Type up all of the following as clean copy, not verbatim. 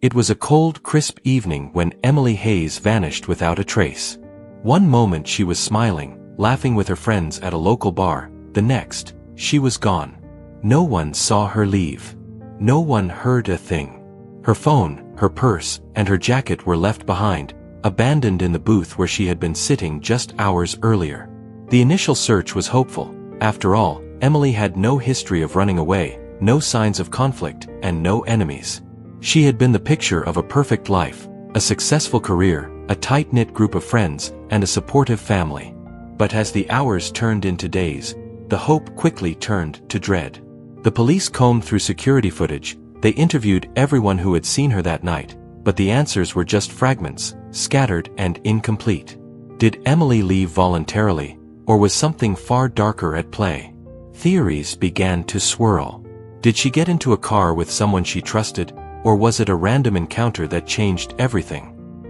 It was a cold, crisp evening when Emily Hayes vanished without a trace. One moment she was smiling, laughing with her friends at a local bar. The next, she was gone. No one saw her leave. No one heard a thing. Her phone, her purse, and her jacket were left behind, abandoned in the booth where she had been sitting just hours earlier. The initial search was hopeful. After all, Emily had no history of running away, no signs of conflict, and no enemies. She had been the picture of a perfect life, a successful career, a tight-knit group of friends, and a supportive family. But as the hours turned into days, the hope quickly turned to dread. The police combed through security footage. They interviewed everyone who had seen her that night, but the answers were just fragments, scattered and incomplete. Did Emily leave voluntarily, or was something far darker at play? Theories began to swirl. Did she get into a car with someone she trusted, or was it a random encounter that changed everything?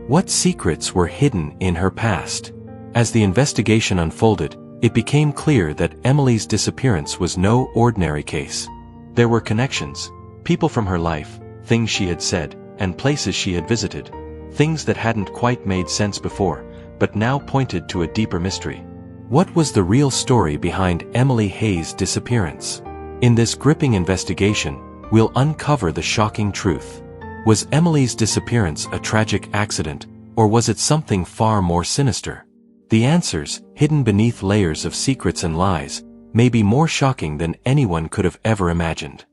What secrets were hidden in her past? As the investigation unfolded, it became clear that Emily's disappearance was no ordinary case. There were connections, people from her life, things she had said, and places she had visited. Things that hadn't quite made sense before, but now pointed to a deeper mystery. What was the real story behind Emily Hayes' disappearance? In this gripping investigation, we'll uncover the shocking truth. Was Emily's disappearance a tragic accident, or was it something far more sinister? The answers, hidden beneath layers of secrets and lies, may be more shocking than anyone could have ever imagined.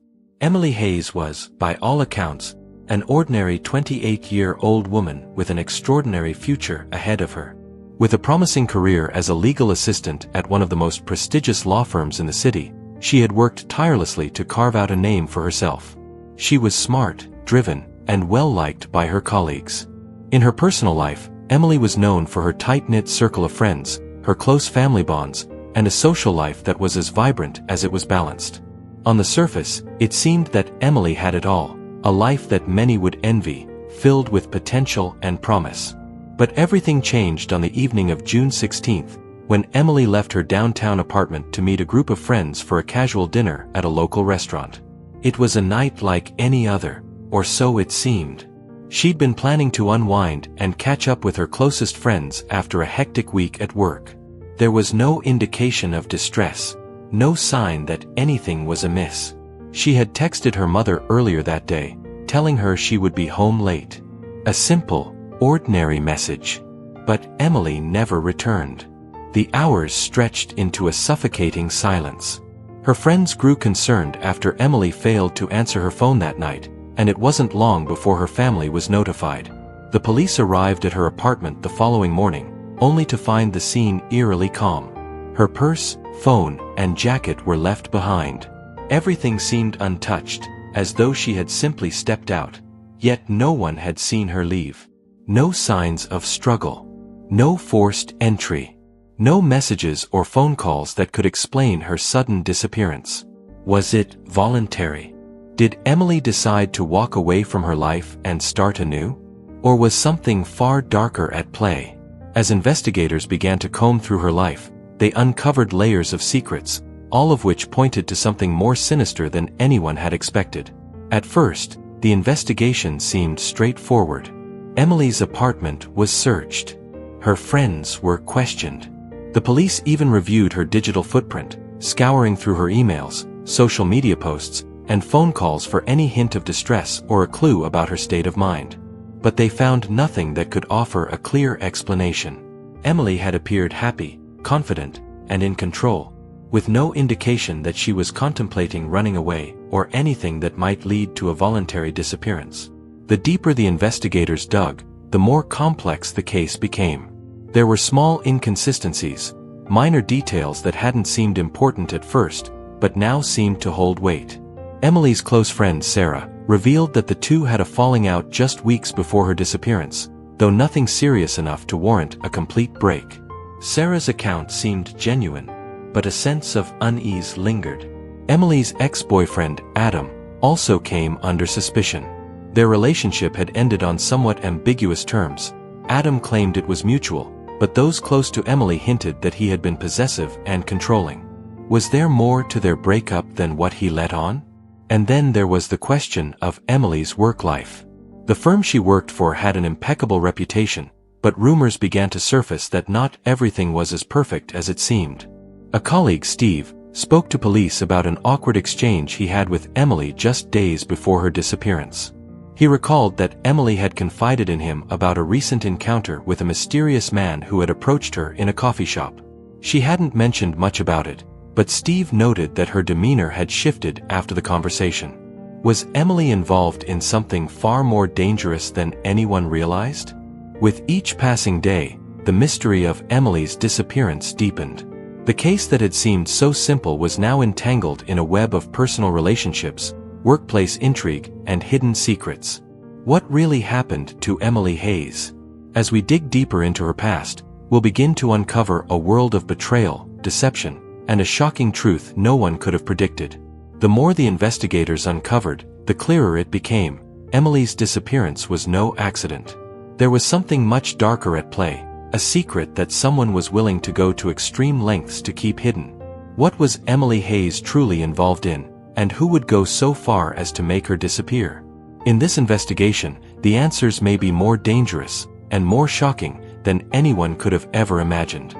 Emily Hayes was, by all accounts, an ordinary 28-year-old woman with an extraordinary future ahead of her. With a promising career as a legal assistant at one of the most prestigious law firms in the city, she had worked tirelessly to carve out a name for herself. She was smart, driven, and well-liked by her colleagues. In her personal life, Emily was known for her tight-knit circle of friends, her close family bonds, and a social life that was as vibrant as it was balanced. On the surface, it seemed that Emily had it all, a life that many would envy, filled with potential and promise. But everything changed on the evening of June 16th, when Emily left her downtown apartment to meet a group of friends for a casual dinner at a local restaurant. It was a night like any other, or so it seemed. She'd been planning to unwind and catch up with her closest friends after a hectic week at work. There was no indication of distress, no sign that anything was amiss. She had texted her mother earlier that day, telling her she would be home late. A simple, ordinary message. But Emily never returned. The hours stretched into a suffocating silence. Her friends grew concerned after Emily failed to answer her phone that night, and it wasn't long before her family was notified. The police arrived at her apartment the following morning, only to find the scene eerily calm. Her purse, phone, and jacket were left behind. Everything seemed untouched, as though she had simply stepped out, yet no one had seen her leave. No signs of struggle. No forced entry. No messages or phone calls that could explain her sudden disappearance. Was it voluntary? Did Emily decide to walk away from her life and start anew? Or was something far darker at play? As investigators began to comb through her life, they uncovered layers of secrets, all of which pointed to something more sinister than anyone had expected. At first, the investigation seemed straightforward. Emily's apartment was searched. Her friends were questioned. The police even reviewed her digital footprint, scouring through her emails, social media posts, and phone calls for any hint of distress or a clue about her state of mind. But they found nothing that could offer a clear explanation. Emily had appeared happy, confident, and in control, with no indication that she was contemplating running away or anything that might lead to a voluntary disappearance. The deeper the investigators dug, the more complex the case became. There were small inconsistencies, minor details that hadn't seemed important at first, but now seemed to hold weight. Emily's close friend Sarah revealed that the two had a falling out just weeks before her disappearance, though nothing serious enough to warrant a complete break. Sarah's account seemed genuine, but a sense of unease lingered. Emily's ex-boyfriend, Adam, also came under suspicion. Their relationship had ended on somewhat ambiguous terms. Adam claimed it was mutual, but those close to Emily hinted that he had been possessive and controlling. Was there more to their breakup than what he let on? And then there was the question of Emily's work life. The firm she worked for had an impeccable reputation, but rumors began to surface that not everything was as perfect as it seemed. A colleague, Steve, spoke to police about an awkward exchange he had with Emily just days before her disappearance. He recalled that Emily had confided in him about a recent encounter with a mysterious man who had approached her in a coffee shop. She hadn't mentioned much about it, but Steve noted that her demeanor had shifted after the conversation. Was Emily involved in something far more dangerous than anyone realized? With each passing day, the mystery of Emily's disappearance deepened. The case that had seemed so simple was now entangled in a web of personal relationships, workplace intrigue, and hidden secrets. What really happened to Emily Hayes? As we dig deeper into her past, we'll begin to uncover a world of betrayal, deception, and a shocking truth no one could have predicted. The more the investigators uncovered, the clearer it became. Emily's disappearance was no accident. There was something much darker at play, a secret that someone was willing to go to extreme lengths to keep hidden. What was Emily Hayes truly involved in, and who would go so far as to make her disappear? In this investigation, the answers may be more dangerous and more shocking than anyone could have ever imagined.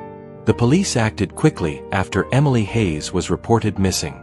The police acted quickly after Emily Hayes was reported missing.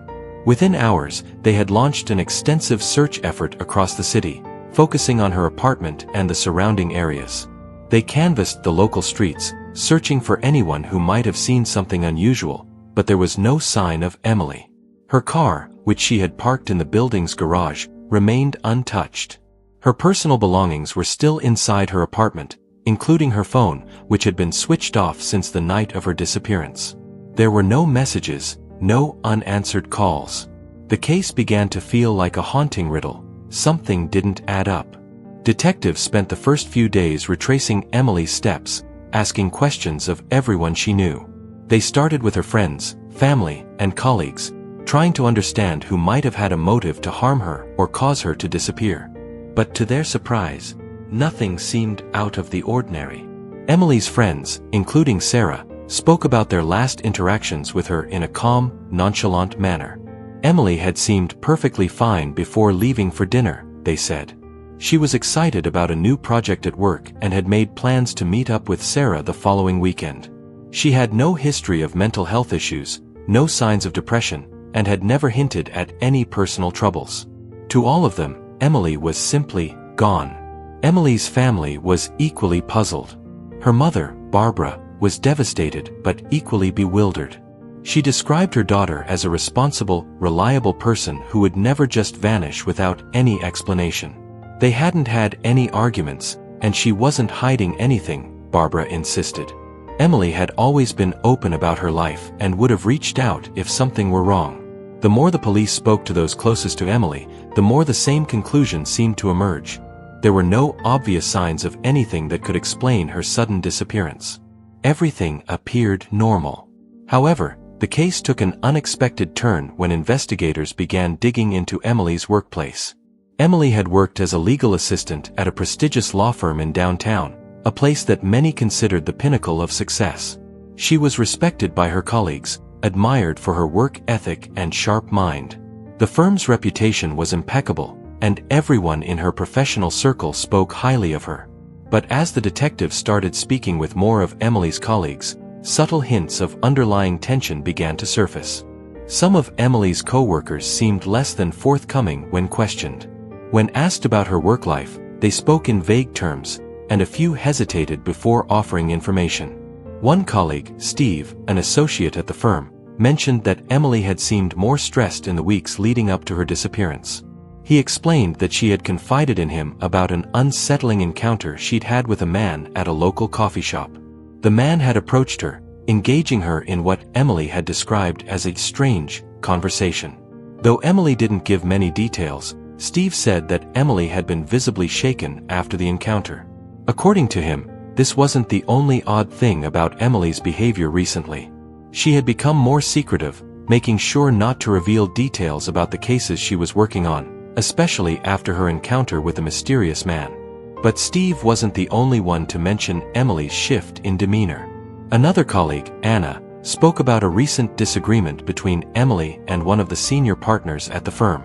Within hours, they had launched an extensive search effort across the city, focusing on her apartment and the surrounding areas. They canvassed the local streets, searching for anyone who might have seen something unusual, but there was no sign of Emily. Her car, which she had parked in the building's garage, remained untouched. Her personal belongings were still inside her apartment, including her phone, which had been switched off since the night of her disappearance. There were no messages, no unanswered calls. The case began to feel like a haunting riddle. Something didn't add up. Detectives spent the first few days retracing Emily's steps, asking questions of everyone she knew. They started with her friends, family, and colleagues, trying to understand who might have had a motive to harm her or cause her to disappear. But to their surprise, nothing seemed out of the ordinary. Emily's friends, including Sarah, spoke about their last interactions with her in a calm, nonchalant manner. Emily had seemed perfectly fine before leaving for dinner, they said. She was excited about a new project at work and had made plans to meet up with Sarah the following weekend. She had no history of mental health issues, no signs of depression, and had never hinted at any personal troubles. To all of them, Emily was simply gone. Emily's family was equally puzzled. Her mother, Barbara, was devastated but equally bewildered. She described her daughter as a responsible, reliable person who would never just vanish without any explanation. They hadn't had any arguments, and she wasn't hiding anything, Barbara insisted. Emily had always been open about her life and would have reached out if something were wrong. The more the police spoke to those closest to Emily, the more the same conclusion seemed to emerge. There were no obvious signs of anything that could explain her sudden disappearance. Everything appeared normal. However, the case took an unexpected turn when investigators began digging into Emily's workplace. Emily had worked as a legal assistant at a prestigious law firm in downtown, a place that many considered the pinnacle of success. She was respected by her colleagues, admired for her work ethic and sharp mind. The firm's reputation was impeccable, and everyone in her professional circle spoke highly of her. But as the detectives started speaking with more of Emily's colleagues, subtle hints of underlying tension began to surface. Some of Emily's co-workers seemed less than forthcoming when questioned. When asked about her work life, they spoke in vague terms, and a few hesitated before offering information. One colleague, Steve, an associate at the firm, mentioned that Emily had seemed more stressed in the weeks leading up to her disappearance. He explained that she had confided in him about an unsettling encounter she'd had with a man at a local coffee shop. The man had approached her, engaging her in what Emily had described as a strange conversation. Though Emily didn't give many details, Steve said that Emily had been visibly shaken after the encounter. According to him, this wasn't the only odd thing about Emily's behavior recently. She had become more secretive, making sure not to reveal details about the cases she was working on, especially after her encounter with the mysterious man. But Steve wasn't the only one to mention Emily's shift in demeanor. Another colleague, Anna, spoke about a recent disagreement between Emily and one of the senior partners at the firm.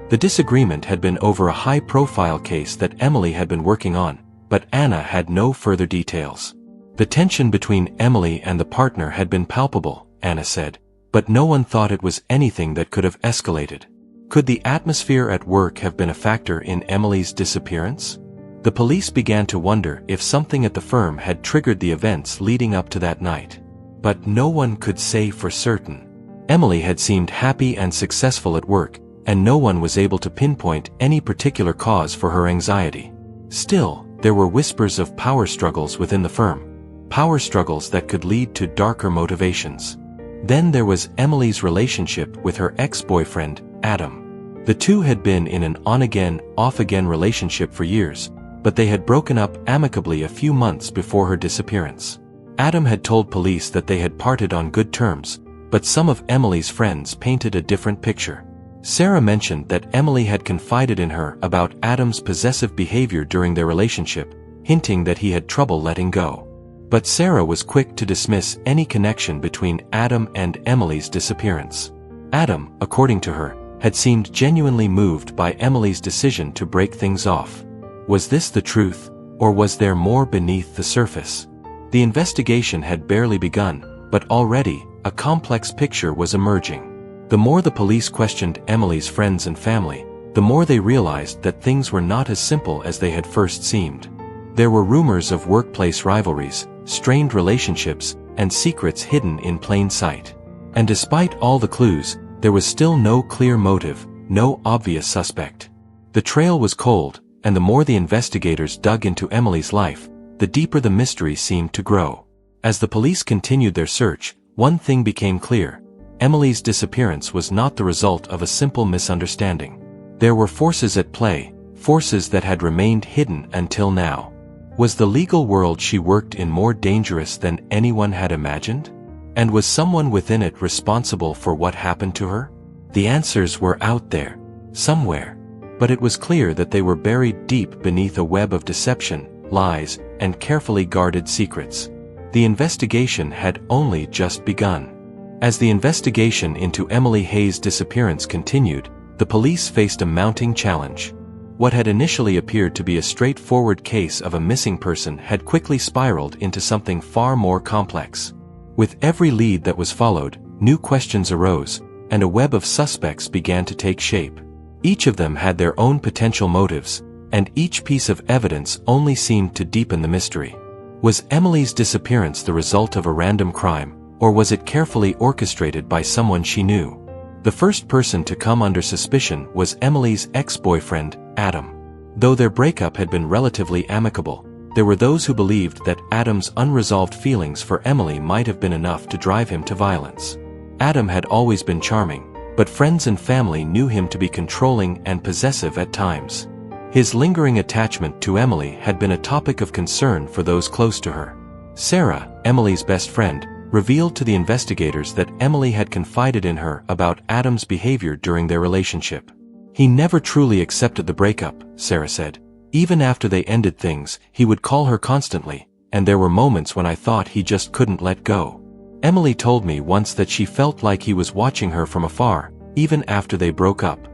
The disagreement had been over a high-profile case that Emily had been working on, but Anna had no further details. The tension between Emily and the partner had been palpable, Anna said, but no one thought it was anything that could have escalated. Could the atmosphere at work have been a factor in Emily's disappearance? The police began to wonder if something at the firm had triggered the events leading up to that night. But no one could say for certain. Emily had seemed happy and successful at work, and no one was able to pinpoint any particular cause for her anxiety. Still, there were whispers of power struggles within the firm, power struggles that could lead to darker motivations. Then there was Emily's relationship with her ex-boyfriend, Adam. The two had been in an on-again, off-again relationship for years, but they had broken up amicably a few months before her disappearance. Adam had told police that they had parted on good terms, but some of Emily's friends painted a different picture. Sarah mentioned that Emily had confided in her about Adam's possessive behavior during their relationship, hinting that he had trouble letting go. But Sarah was quick to dismiss any connection between Adam and Emily's disappearance. Adam, according to her, had seemed genuinely moved by Emily's decision to break things off. Was this the truth, or was there more beneath the surface? The investigation had barely begun, but already, a complex picture was emerging. The more the police questioned Emily's friends and family, the more they realized that things were not as simple as they had first seemed. There were rumors of workplace rivalries, strained relationships, and secrets hidden in plain sight. And despite all the clues, there was still no clear motive, no obvious suspect. The trail was cold, and the more the investigators dug into Emily's life, the deeper the mystery seemed to grow. As the police continued their search, one thing became clear. Emily's disappearance was not the result of a simple misunderstanding. There were forces at play, forces that had remained hidden until now. Was the legal world she worked in more dangerous than anyone had imagined? And was someone within it responsible for what happened to her? The answers were out there, somewhere. But it was clear that they were buried deep beneath a web of deception, lies, and carefully guarded secrets. The investigation had only just begun. As the investigation into Emily Hayes' disappearance continued, the police faced a mounting challenge. What had initially appeared to be a straightforward case of a missing person had quickly spiraled into something far more complex. With every lead that was followed, new questions arose, and a web of suspects began to take shape. Each of them had their own potential motives, and each piece of evidence only seemed to deepen the mystery. Was Emily's disappearance the result of a random crime, or was it carefully orchestrated by someone she knew? The first person to come under suspicion was Emily's ex-boyfriend, Adam. Though their breakup had been relatively amicable, there were those who believed that Adam's unresolved feelings for Emily might have been enough to drive him to violence. Adam had always been charming, but friends and family knew him to be controlling and possessive at times. His lingering attachment to Emily had been a topic of concern for those close to her. Sarah, Emily's best friend, revealed to the investigators that Emily had confided in her about Adam's behavior during their relationship. He never truly accepted the breakup, Sarah said. Even after they ended things, he would call her constantly, and there were moments when I thought he just couldn't let go. Emily told me once that she felt like he was watching her from afar, even after they broke up.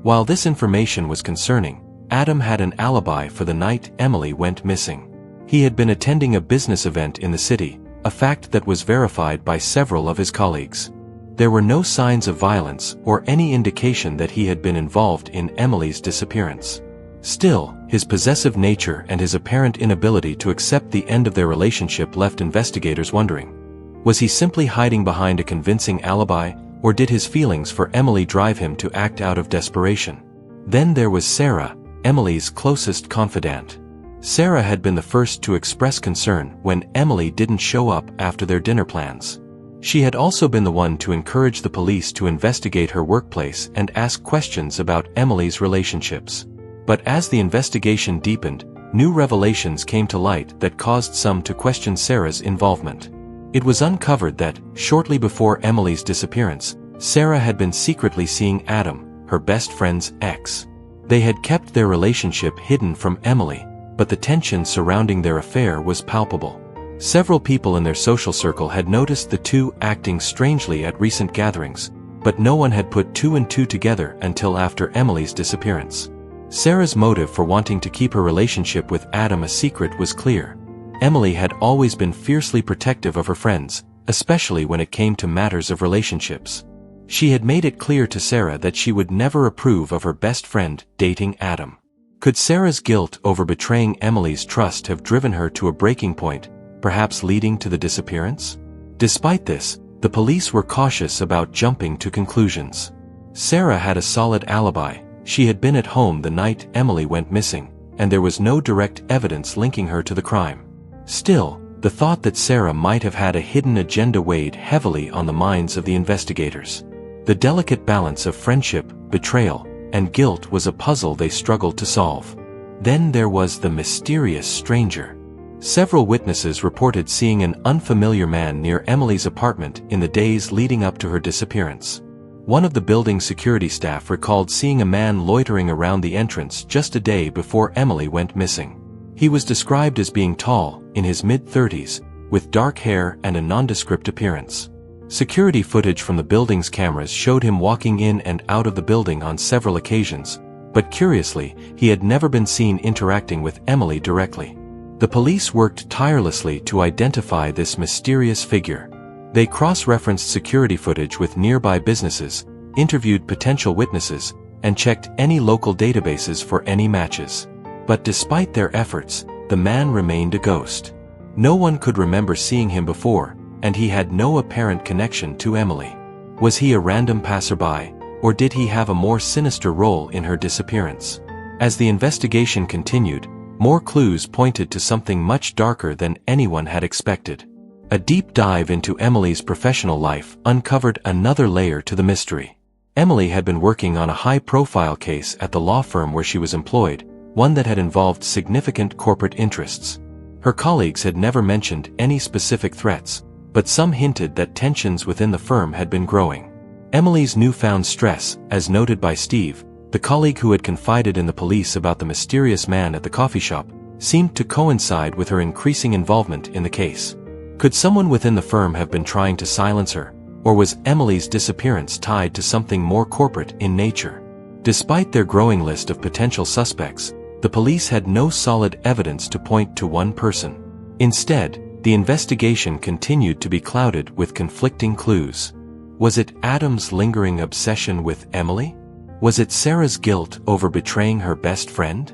While this information was concerning, Adam had an alibi for the night Emily went missing. He had been attending a business event in the city, a fact that was verified by several of his colleagues. There were no signs of violence or any indication that he had been involved in Emily's disappearance. Still, his possessive nature and his apparent inability to accept the end of their relationship left investigators wondering. Was he simply hiding behind a convincing alibi, or did his feelings for Emily drive him to act out of desperation? Then there was Sarah, Emily's closest confidant. Sarah had been the first to express concern when Emily didn't show up after their dinner plans. She had also been the one to encourage the police to investigate her workplace and ask questions about Emily's relationships. But as the investigation deepened, new revelations came to light that caused some to question Sarah's involvement. It was uncovered that, shortly before Emily's disappearance, Sarah had been secretly seeing Adam, her best friend's ex. They had kept their relationship hidden from Emily, but the tension surrounding their affair was palpable. Several people in their social circle had noticed the two acting strangely at recent gatherings, but no one had put two and two together until after Emily's disappearance. Sarah's motive for wanting to keep her relationship with Adam a secret was clear. Emily had always been fiercely protective of her friends, especially when it came to matters of relationships. She had made it clear to Sarah that she would never approve of her best friend dating Adam. Could Sarah's guilt over betraying Emily's trust have driven her to a breaking point, perhaps leading to the disappearance? Despite this, the police were cautious about jumping to conclusions. Sarah had a solid alibi. She had been at home the night Emily went missing, and there was no direct evidence linking her to the crime. Still, the thought that Sarah might have had a hidden agenda weighed heavily on the minds of the investigators. The delicate balance of friendship, betrayal, and guilt was a puzzle they struggled to solve. Then there was the mysterious stranger. Several witnesses reported seeing an unfamiliar man near Emily's apartment in the days leading up to her disappearance. One of the building's security staff recalled seeing a man loitering around the entrance just a day before Emily went missing. He was described as being tall, in his mid-30s, with dark hair and a nondescript appearance. Security footage from the building's cameras showed him walking in and out of the building on several occasions, but curiously, he had never been seen interacting with Emily directly. The police worked tirelessly to identify this mysterious figure. They cross-referenced security footage with nearby businesses, interviewed potential witnesses, and checked any local databases for any matches. But despite their efforts, the man remained a ghost. No one could remember seeing him before, and he had no apparent connection to Emily. Was he a random passerby, or did he have a more sinister role in her disappearance? As the investigation continued, more clues pointed to something much darker than anyone had expected. A deep dive into Emily's professional life uncovered another layer to the mystery. Emily had been working on a high-profile case at the law firm where she was employed, one that had involved significant corporate interests. Her colleagues had never mentioned any specific threats, but some hinted that tensions within the firm had been growing. Emily's newfound stress, as noted by Steve, the colleague who had confided in the police about the mysterious man at the coffee shop, seemed to coincide with her increasing involvement in the case. Could someone within the firm have been trying to silence her, or was Emily's disappearance tied to something more corporate in nature? Despite their growing list of potential suspects, the police had no solid evidence to point to one person. Instead, the investigation continued to be clouded with conflicting clues. Was it Adam's lingering obsession with Emily? Was it Sarah's guilt over betraying her best friend?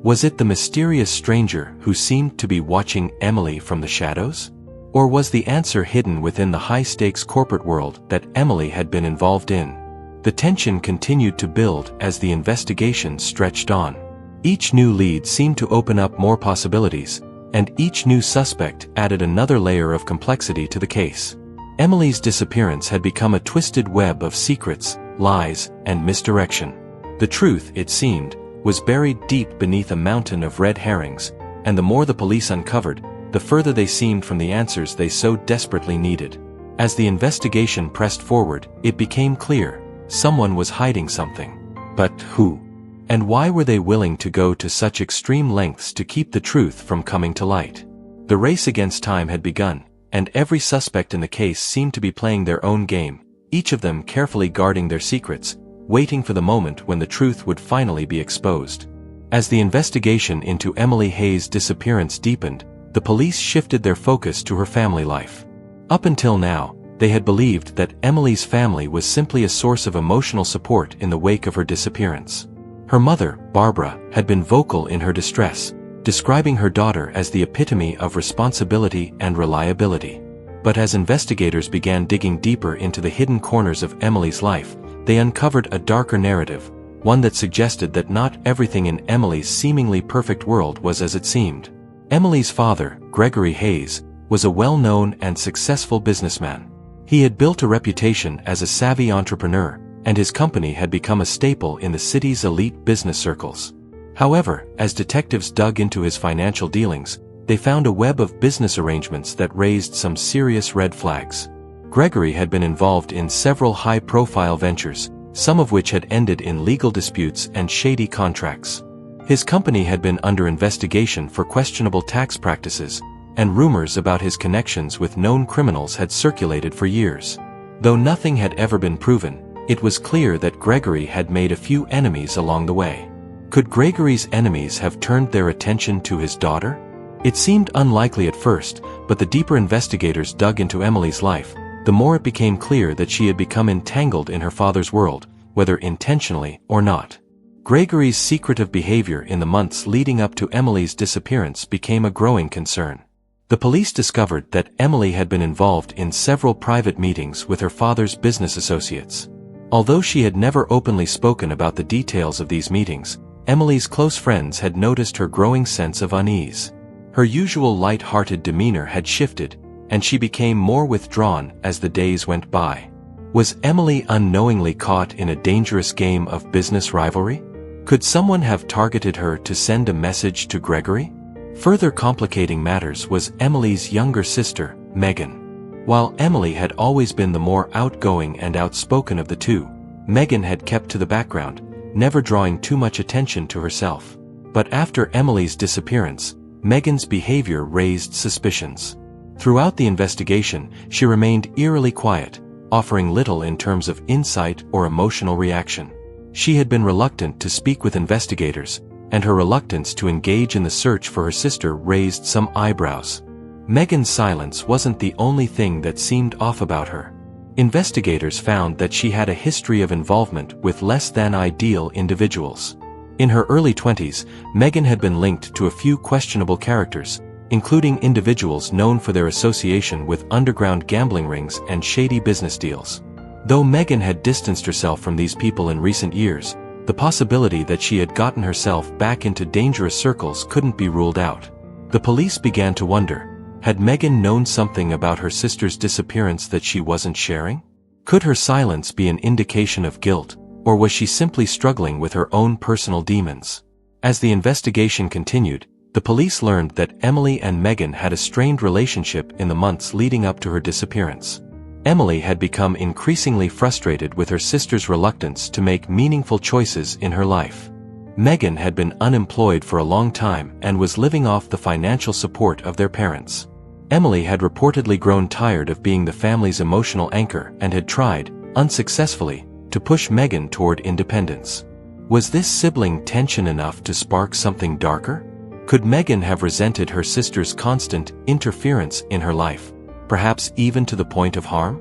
Was it the mysterious stranger who seemed to be watching Emily from the shadows? Or was the answer hidden within the high-stakes corporate world that Emily had been involved in? The tension continued to build as the investigation stretched on. Each new lead seemed to open up more possibilities, and each new suspect added another layer of complexity to the case. Emily's disappearance had become a twisted web of secrets, lies, and misdirection. The truth, it seemed, was buried deep beneath a mountain of red herrings, and the more the police uncovered, the further they seemed from the answers they so desperately needed. As the investigation pressed forward, it became clear, someone was hiding something. But who? And why were they willing to go to such extreme lengths to keep the truth from coming to light? The race against time had begun, and every suspect in the case seemed to be playing their own game, each of them carefully guarding their secrets, waiting for the moment when the truth would finally be exposed. As the investigation into Emily Hayes' disappearance deepened, the police shifted their focus to her family life. Up until now, they had believed that Emily's family was simply a source of emotional support in the wake of her disappearance. Her mother, Barbara, had been vocal in her distress, describing her daughter as the epitome of responsibility and reliability. But as investigators began digging deeper into the hidden corners of Emily's life, they uncovered a darker narrative, one that suggested that not everything in Emily's seemingly perfect world was as it seemed. Emily's father, Gregory Hayes, was a well-known and successful businessman. He had built a reputation as a savvy entrepreneur, and his company had become a staple in the city's elite business circles. However, as detectives dug into his financial dealings, they found a web of business arrangements that raised some serious red flags. Gregory had been involved in several high-profile ventures, some of which had ended in legal disputes and shady contracts. His company had been under investigation for questionable tax practices, and rumors about his connections with known criminals had circulated for years. Though nothing had ever been proven, It was clear that Gregory had made a few enemies along the way. Could Gregory's enemies have turned their attention to his daughter? It seemed unlikely at first, but the deeper investigators dug into Emily's life, the more it became clear that she had become entangled in her father's world, whether intentionally or not. Gregory's secretive behavior in the months leading up to Emily's disappearance became a growing concern. The police discovered that Emily had been involved in several private meetings with her father's business associates. Although she had never openly spoken about the details of these meetings, Emily's close friends had noticed her growing sense of unease. Her usual light-hearted demeanor had shifted, and she became more withdrawn as the days went by. Was Emily unknowingly caught in a dangerous game of business rivalry? Could someone have targeted her to send a message to Gregory? Further complicating matters was Emily's younger sister, Megan. While Emily had always been the more outgoing and outspoken of the two, Megan had kept to the background, never drawing too much attention to herself. But after Emily's disappearance, Megan's behavior raised suspicions. Throughout the investigation, she remained eerily quiet, offering little in terms of insight or emotional reaction. She had been reluctant to speak with investigators, and her reluctance to engage in the search for her sister raised some eyebrows. Megan's silence wasn't the only thing that seemed off about her. Investigators found that she had a history of involvement with less than ideal individuals. In her early 20s, Megan had been linked to a few questionable characters, including individuals known for their association with underground gambling rings and shady business deals. Though Megan had distanced herself from these people in recent years, the possibility that she had gotten herself back into dangerous circles couldn't be ruled out. The police began to wonder, had Megan known something about her sister's disappearance that she wasn't sharing? Could her silence be an indication of guilt, or was she simply struggling with her own personal demons? As the investigation continued, the police learned that Emily and Megan had a strained relationship in the months leading up to her disappearance. Emily had become increasingly frustrated with her sister's reluctance to make meaningful choices in her life. Megan had been unemployed for a long time and was living off the financial support of their parents. Emily had reportedly grown tired of being the family's emotional anchor and had tried, unsuccessfully, to push Megan toward independence. Was this sibling tension enough to spark something darker? Could Megan have resented her sister's constant interference in her life, perhaps even to the point of harm?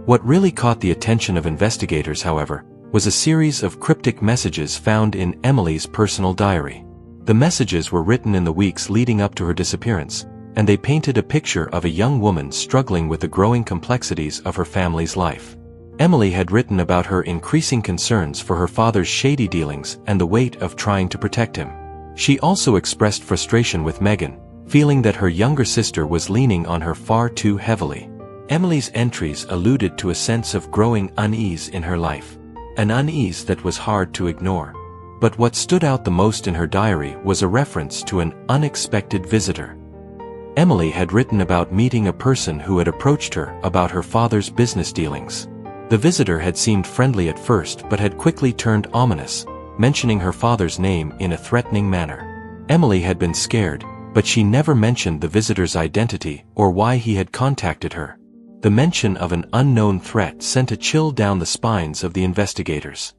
What really caught the attention of investigators, however, was a series of cryptic messages found in Emily's personal diary. The messages were written in the weeks leading up to her disappearance, and they painted a picture of a young woman struggling with the growing complexities of her family's life. Emily had written about her increasing concerns for her father's shady dealings and the weight of trying to protect him. She also expressed frustration with Megan, feeling that her younger sister was leaning on her far too heavily. Emily's entries alluded to a sense of growing unease in her life, an unease that was hard to ignore. But what stood out the most in her diary was a reference to an unexpected visitor. Emily had written about meeting a person who had approached her about her father's business dealings. The visitor had seemed friendly at first but had quickly turned ominous, mentioning her father's name in a threatening manner. Emily had been scared, but she never mentioned the visitor's identity or why he had contacted her. The mention of an unknown threat sent a chill down the spines of the investigators.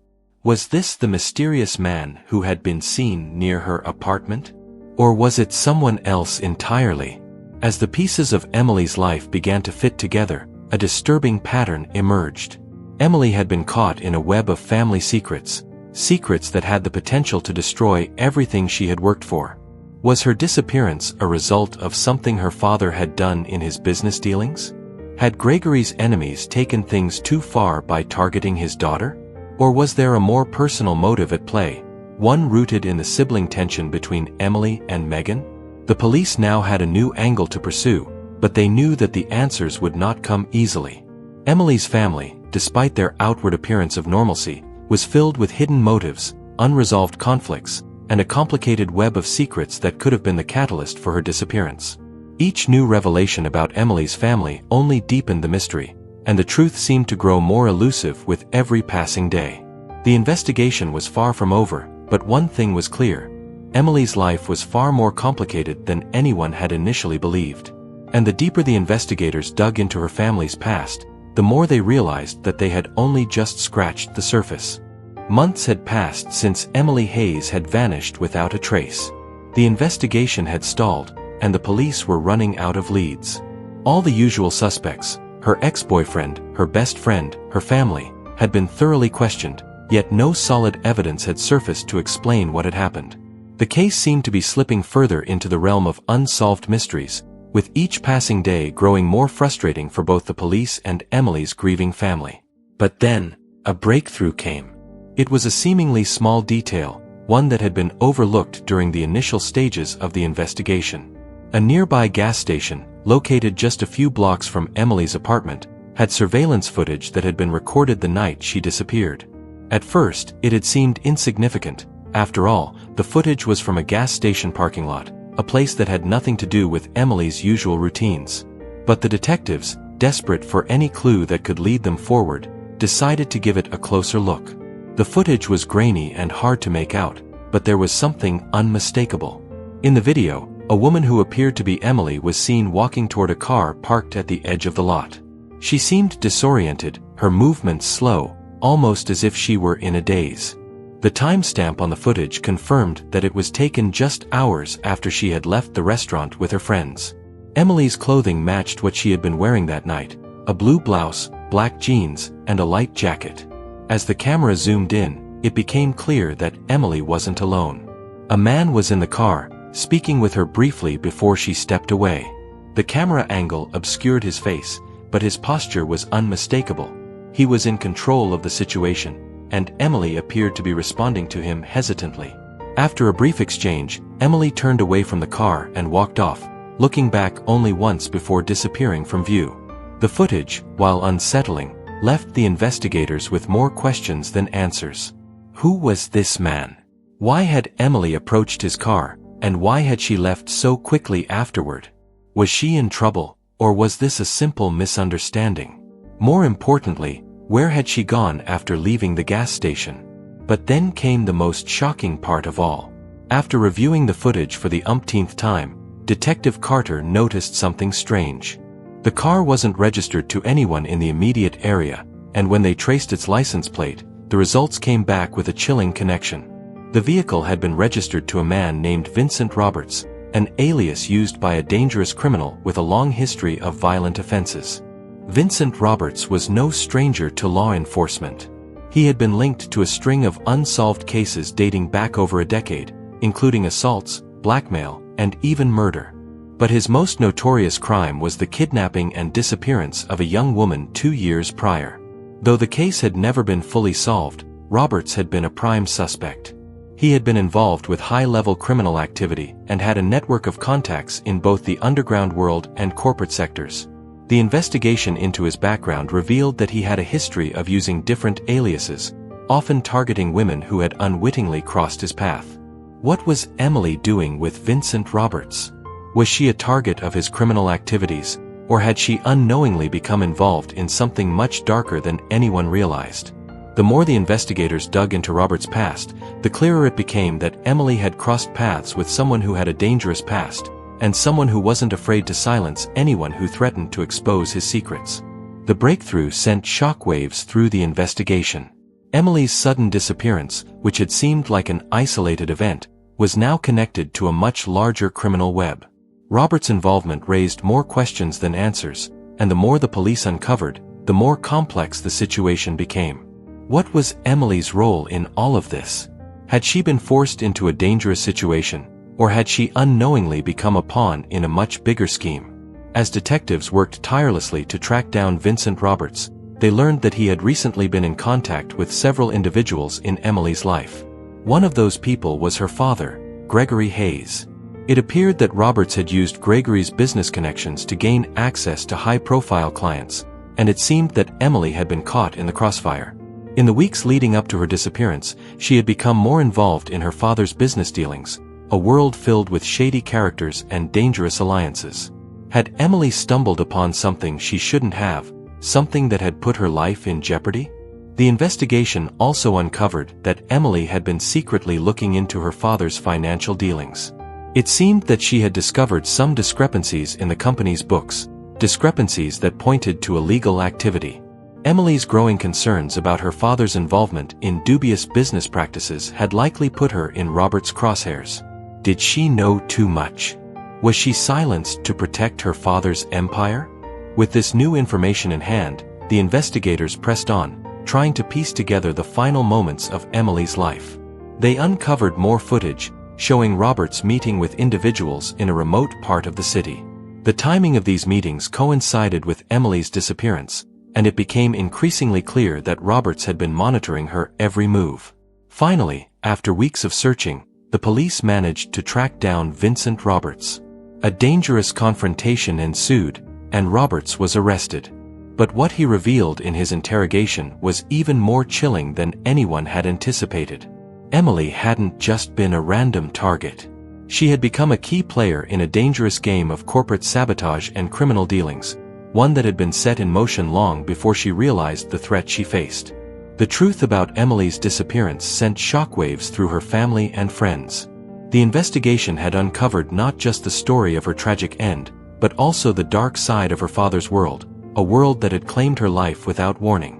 Was this the mysterious man who had been seen near her apartment? Or was it someone else entirely? As the pieces of Emily's life began to fit together, a disturbing pattern emerged. Emily had been caught in a web of family secrets, secrets that had the potential to destroy everything she had worked for. Was her disappearance a result of something her father had done in his business dealings? Had Gregory's enemies taken things too far by targeting his daughter? Or was there a more personal motive at play, one rooted in the sibling tension between Emily and Megan? The police now had a new angle to pursue, but they knew that the answers would not come easily. Emily's family, despite their outward appearance of normalcy, was filled with hidden motives, unresolved conflicts, and a complicated web of secrets that could have been the catalyst for her disappearance. Each new revelation about Emily's family only deepened the mystery, and the truth seemed to grow more elusive with every passing day. The investigation was far from over, but one thing was clear: Emily's life was far more complicated than anyone had initially believed. And the deeper the investigators dug into her family's past, the more they realized that they had only just scratched the surface. Months had passed since Emily Hayes had vanished without a trace. The investigation had stalled, and the police were running out of leads. All the usual suspects, her ex-boyfriend, her best friend, her family, had been thoroughly questioned, yet no solid evidence had surfaced to explain what had happened. The case seemed to be slipping further into the realm of unsolved mysteries, with each passing day growing more frustrating for both the police and Emily's grieving family. But then, a breakthrough came. It was a seemingly small detail, one that had been overlooked during the initial stages of the investigation. A nearby gas station, located just a few blocks from Emily's apartment, had surveillance footage that had been recorded the night she disappeared. At first, it had seemed insignificant. After all, the footage was from a gas station parking lot, a place that had nothing to do with Emily's usual routines. But the detectives, desperate for any clue that could lead them forward, decided to give it a closer look. The footage was grainy and hard to make out, but there was something unmistakable. In the video, a woman who appeared to be Emily was seen walking toward a car parked at the edge of the lot. She seemed disoriented, her movements slow, almost as if she were in a daze. The timestamp on the footage confirmed that it was taken just hours after she had left the restaurant with her friends. Emily's clothing matched what she had been wearing that night: a blue blouse, black jeans, and a light jacket. As the camera zoomed in, it became clear that Emily wasn't alone. A man was in the car, speaking with her briefly before she stepped away. The camera angle obscured his face, but his posture was unmistakable. He was in control of the situation, and Emily appeared to be responding to him hesitantly. After a brief exchange, Emily turned away from the car and walked off, looking back only once before disappearing from view. The footage, while unsettling, left the investigators with more questions than answers. Who was this man? Why had Emily approached his car, and why had she left so quickly afterward? Was she in trouble, or was this a simple misunderstanding? More importantly, where had she gone after leaving the gas station? But then came the most shocking part of all. After reviewing the footage for the umpteenth time, Detective Carter noticed something strange. The car wasn't registered to anyone in the immediate area, and when they traced its license plate, the results came back with a chilling connection. The vehicle had been registered to a man named Vincent Roberts, an alias used by a dangerous criminal with a long history of violent offenses. Vincent Roberts was no stranger to law enforcement. He had been linked to a string of unsolved cases dating back over a decade, including assaults, blackmail, and even murder. But his most notorious crime was the kidnapping and disappearance of a young woman 2 years prior. Though the case had never been fully solved, Roberts had been a prime suspect. He had been involved with high-level criminal activity and had a network of contacts in both the underground world and corporate sectors. The investigation into his background revealed that he had a history of using different aliases, often targeting women who had unwittingly crossed his path. What was Emily doing with Vincent Roberts? Was she a target of his criminal activities, or had she unknowingly become involved in something much darker than anyone realized? The more the investigators dug into Roberts' past, the clearer it became that Emily had crossed paths with someone who had a dangerous past, and someone who wasn't afraid to silence anyone who threatened to expose his secrets. The breakthrough sent shockwaves through the investigation. Emily's sudden disappearance, which had seemed like an isolated event, was now connected to a much larger criminal web. Roberts' involvement raised more questions than answers, and the more the police uncovered, the more complex the situation became. What was Emily's role in all of this? Had she been forced into a dangerous situation, or had she unknowingly become a pawn in a much bigger scheme? As detectives worked tirelessly to track down Vincent Roberts, they learned that he had recently been in contact with several individuals in Emily's life. One of those people was her father, Gregory Hayes. It appeared that Roberts had used Gregory's business connections to gain access to high-profile clients, and it seemed that Emily had been caught in the crossfire. In the weeks leading up to her disappearance, she had become more involved in her father's business dealings, a world filled with shady characters and dangerous alliances. Had Emily stumbled upon something she shouldn't have, something that had put her life in jeopardy? The investigation also uncovered that Emily had been secretly looking into her father's financial dealings. It seemed that she had discovered some discrepancies in the company's books, discrepancies that pointed to illegal activity. Emily's growing concerns about her father's involvement in dubious business practices had likely put her in Robert's crosshairs. Did she know too much? Was she silenced to protect her father's empire? With this new information in hand, the investigators pressed on, trying to piece together the final moments of Emily's life. They uncovered more footage, showing Robert's meeting with individuals in a remote part of the city. The timing of these meetings coincided with Emily's disappearance, and it became increasingly clear that Roberts had been monitoring her every move. Finally, after weeks of searching, the police managed to track down Vincent Roberts. A dangerous confrontation ensued, and Roberts was arrested. But what he revealed in his interrogation was even more chilling than anyone had anticipated. Emily hadn't just been a random target. She had become a key player in a dangerous game of corporate sabotage and criminal dealings, one that had been set in motion long before she realized the threat she faced. The truth about Emily's disappearance sent shockwaves through her family and friends. The investigation had uncovered not just the story of her tragic end, but also the dark side of her father's world, a world that had claimed her life without warning.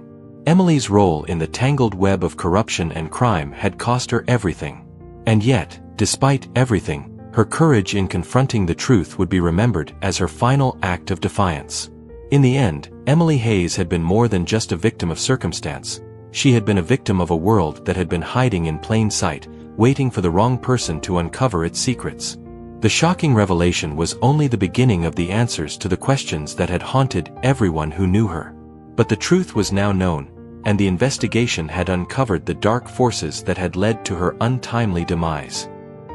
Emily's role in the tangled web of corruption and crime had cost her everything. And yet, despite everything, her courage in confronting the truth would be remembered as her final act of defiance. In the end, Emily Hayes had been more than just a victim of circumstance. She had been a victim of a world that had been hiding in plain sight, waiting for the wrong person to uncover its secrets. The shocking revelation was only the beginning of the answers to the questions that had haunted everyone who knew her. But the truth was now known, and the investigation had uncovered the dark forces that had led to her untimely demise.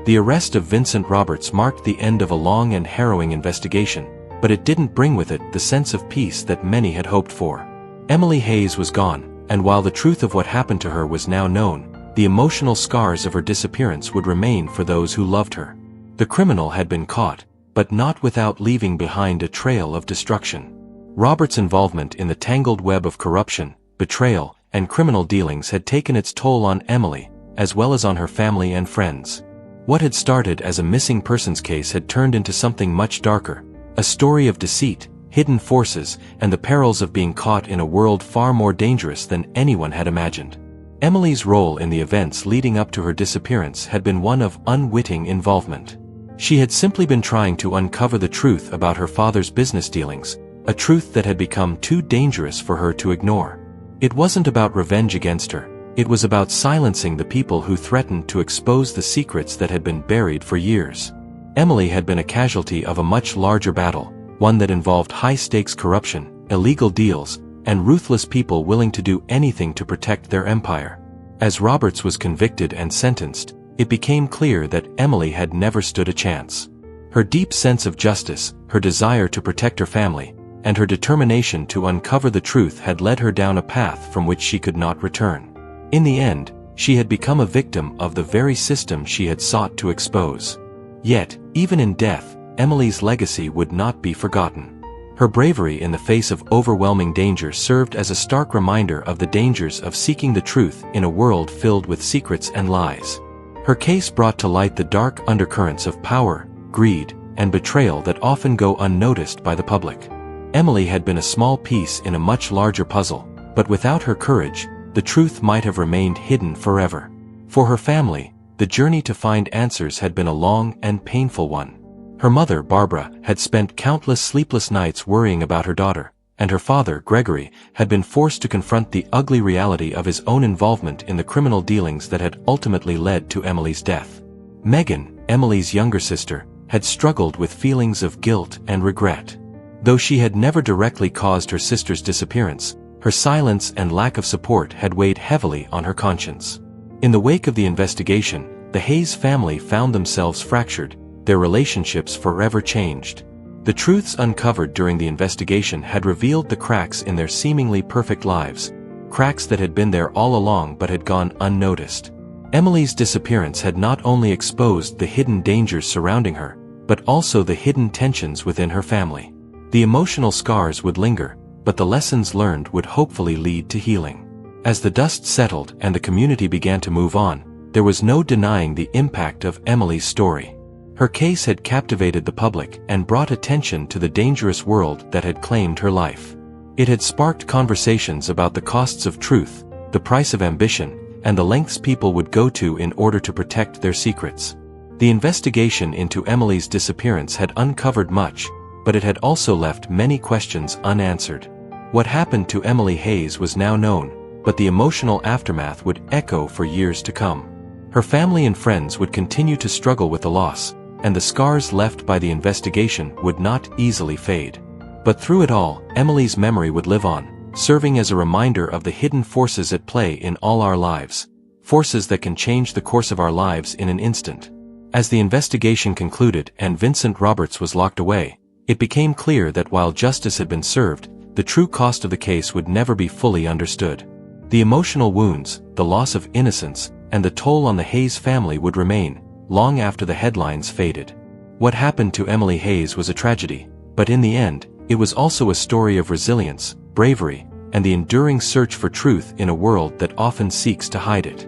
The arrest of Vincent Roberts marked the end of a long and harrowing investigation, but it didn't bring with it the sense of peace that many had hoped for. Emily Hayes was gone, and while the truth of what happened to her was now known, the emotional scars of her disappearance would remain for those who loved her. The criminal had been caught, but not without leaving behind a trail of destruction. Robert's involvement in the tangled web of corruption, betrayal, and criminal dealings had taken its toll on Emily, as well as on her family and friends. What had started as a missing persons case had turned into something much darker, a story of deceit, hidden forces, and the perils of being caught in a world far more dangerous than anyone had imagined. Emily's role in the events leading up to her disappearance had been one of unwitting involvement. She had simply been trying to uncover the truth about her father's business dealings, a truth that had become too dangerous for her to ignore. It wasn't about revenge against her, it was about silencing the people who threatened to expose the secrets that had been buried for years. Emily had been a casualty of a much larger battle, one that involved high-stakes corruption, illegal deals, and ruthless people willing to do anything to protect their empire. As Roberts was convicted and sentenced, it became clear that Emily had never stood a chance. Her deep sense of justice, her desire to protect her family, and her determination to uncover the truth had led her down a path from which she could not return. In the end, she had become a victim of the very system she had sought to expose. Yet, even in death, Emily's legacy would not be forgotten. Her bravery in the face of overwhelming danger served as a stark reminder of the dangers of seeking the truth in a world filled with secrets and lies. Her case brought to light the dark undercurrents of power, greed, and betrayal that often go unnoticed by the public. Emily had been a small piece in a much larger puzzle, but without her courage, the truth might have remained hidden forever. For her family, the journey to find answers had been a long and painful one. Her mother, Barbara, had spent countless sleepless nights worrying about her daughter, and her father, Gregory, had been forced to confront the ugly reality of his own involvement in the criminal dealings that had ultimately led to Emily's death. Megan, Emily's younger sister, had struggled with feelings of guilt and regret. Though she had never directly caused her sister's disappearance, her silence and lack of support had weighed heavily on her conscience. In the wake of the investigation, the Hayes family found themselves fractured, their relationships forever changed. The truths uncovered during the investigation had revealed the cracks in their seemingly perfect lives, cracks that had been there all along but had gone unnoticed. Emily's disappearance had not only exposed the hidden dangers surrounding her, but also the hidden tensions within her family. The emotional scars would linger, but the lessons learned would hopefully lead to healing. As the dust settled and the community began to move on, there was no denying the impact of Emily's story. Her case had captivated the public and brought attention to the dangerous world that had claimed her life. It had sparked conversations about the costs of truth, the price of ambition, and the lengths people would go to in order to protect their secrets. The investigation into Emily's disappearance had uncovered much, but it had also left many questions unanswered. What happened to Emily Hayes was now known, but the emotional aftermath would echo for years to come. Her family and friends would continue to struggle with the loss, and the scars left by the investigation would not easily fade. But through it all, Emily's memory would live on, serving as a reminder of the hidden forces at play in all our lives, forces that can change the course of our lives in an instant. As the investigation concluded and Vincent Roberts was locked away, it became clear that while justice had been served, the true cost of the case would never be fully understood. The emotional wounds, the loss of innocence, and the toll on the Hayes family would remain, long after the headlines faded. What happened to Emily Hayes was a tragedy, but in the end, it was also a story of resilience, bravery, and the enduring search for truth in a world that often seeks to hide it.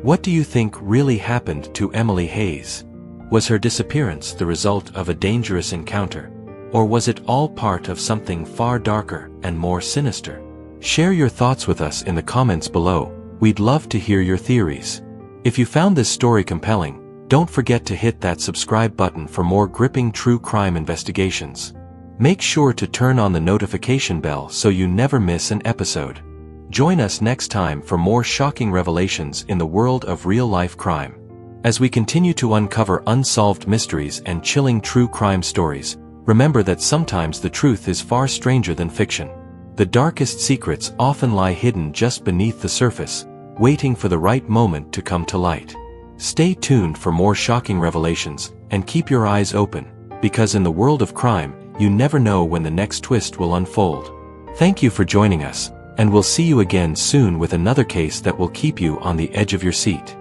What do you think really happened to Emily Hayes? Was her disappearance the result of a dangerous encounter? Or was it all part of something far darker and more sinister? Share your thoughts with us in the comments below. We'd love to hear your theories. If you found this story compelling, don't forget to hit that subscribe button for more gripping true crime investigations. Make sure to turn on the notification bell so you never miss an episode. Join us next time for more shocking revelations in the world of real-life crime. As we continue to uncover unsolved mysteries and chilling true crime stories, remember that sometimes the truth is far stranger than fiction. The darkest secrets often lie hidden just beneath the surface, waiting for the right moment to come to light. Stay tuned for more shocking revelations, and keep your eyes open, because in the world of crime, you never know when the next twist will unfold. Thank you for joining us, and we'll see you again soon with another case that will keep you on the edge of your seat.